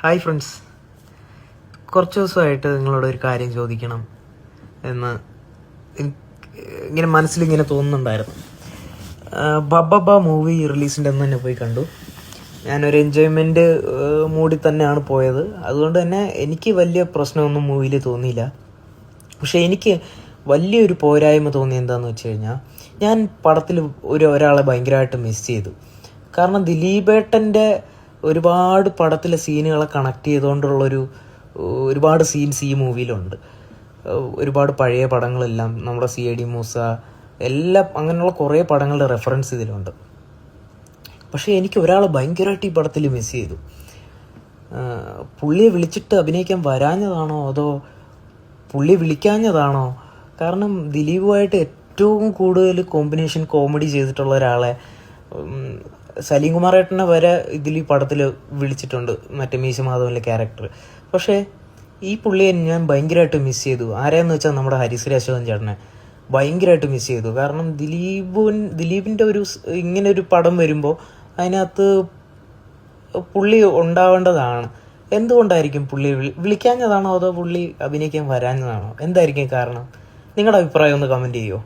Hi friends, കുറച്ച് ദിവസമായിട്ട് നിങ്ങളോട് ഒരു കാര്യം ചോദിക്കണം എന്ന് ഇങ്ങനെ മനസ്സിലിങ്ങനെ തോന്നുന്നുണ്ടായിരുന്നു. ബബ്ബ മൂവി റിലീസിൻ്റെ അന്ന് തന്നെ പോയി കണ്ടു. ഞാനൊരു എൻജോയ്മെൻറ്റ് മൂഡിൽ തന്നെയാണ് പോയത്. അതുകൊണ്ട് തന്നെ എനിക്ക് വലിയ പ്രശ്നമൊന്നും മൂവിയിൽ തോന്നിയില്ല. പക്ഷേ എനിക്ക് വലിയൊരു പോരായ്മ തോന്നി എന്താണെന്ന് വെച്ച് കഴിഞ്ഞാൽ, ഞാൻ പടത്തിൽ ഒരാളെ ഭയങ്കരമായിട്ട് മിസ് ചെയ്തു. കാരണം ദിലീപേട്ടൻ്റെ ഒരുപാട് പടത്തിലെ സീനുകളെ കണക്ട് ചെയ്തുകൊണ്ടുള്ളൊരു ഒരുപാട് സീൻസ് ഈ മൂവിയിലുണ്ട്. ഒരുപാട് പഴയ പടങ്ങളെല്ലാം, നമ്മുടെ CID മൂസ എല്ലാം, അങ്ങനെയുള്ള കുറേ പടങ്ങളുടെ റെഫറൻസ് ഇതിലുണ്ട്. പക്ഷേ എനിക്ക് ഒരാളെ ഭയങ്കരമായിട്ട് ഈ പടത്തിൽ മിസ് ചെയ്തു. പുള്ളിയെ വിളിച്ചിട്ട് അഭിനയിക്കാൻ വരാഞ്ഞതാണോ അതോ പുള്ളിയെ വിളിക്കാഞ്ഞതാണോ? കാരണം ദിലീപുമായിട്ട് ഏറ്റവും കൂടുതൽ കോമ്പിനേഷൻ കോമഡി ചെയ്തിട്ടുള്ള ഒരാളെ, സലീം കുമാർ ഏട്ടനെ വരെ ഇതിൽ ഈ പടത്തിൽ വിളിച്ചിട്ടുണ്ട്, മറ്റേ മീശ മാധവൻ്റെ ക്യാരക്ടർ. പക്ഷേ ഈ പുള്ളിയെ ഞാൻ ഭയങ്കരമായിട്ട് മിസ് ചെയ്തു. ആരെയെന്ന് വെച്ചാൽ നമ്മുടെ ഹരിശ്രീ അശോകൻ ചേട്ടനെ ഭയങ്കരമായിട്ട് മിസ് ചെയ്തു. കാരണം ദിലീപിൻ്റെ ഇങ്ങനെ ഒരു പടം വരുമ്പോൾ അതിനകത്ത് പുള്ളി ഉണ്ടാവേണ്ടതാണ്. എന്തുകൊണ്ടായിരിക്കും പുള്ളി വിളിക്കാഞ്ഞതാണോ അതോ പുള്ളി അഭിനയിക്കാൻ വരാഞ്ഞതാണോ? എന്തായിരിക്കും കാരണം? നിങ്ങളുടെ അഭിപ്രായം ഒന്ന് കമൻറ്റ് ചെയ്യുമോ?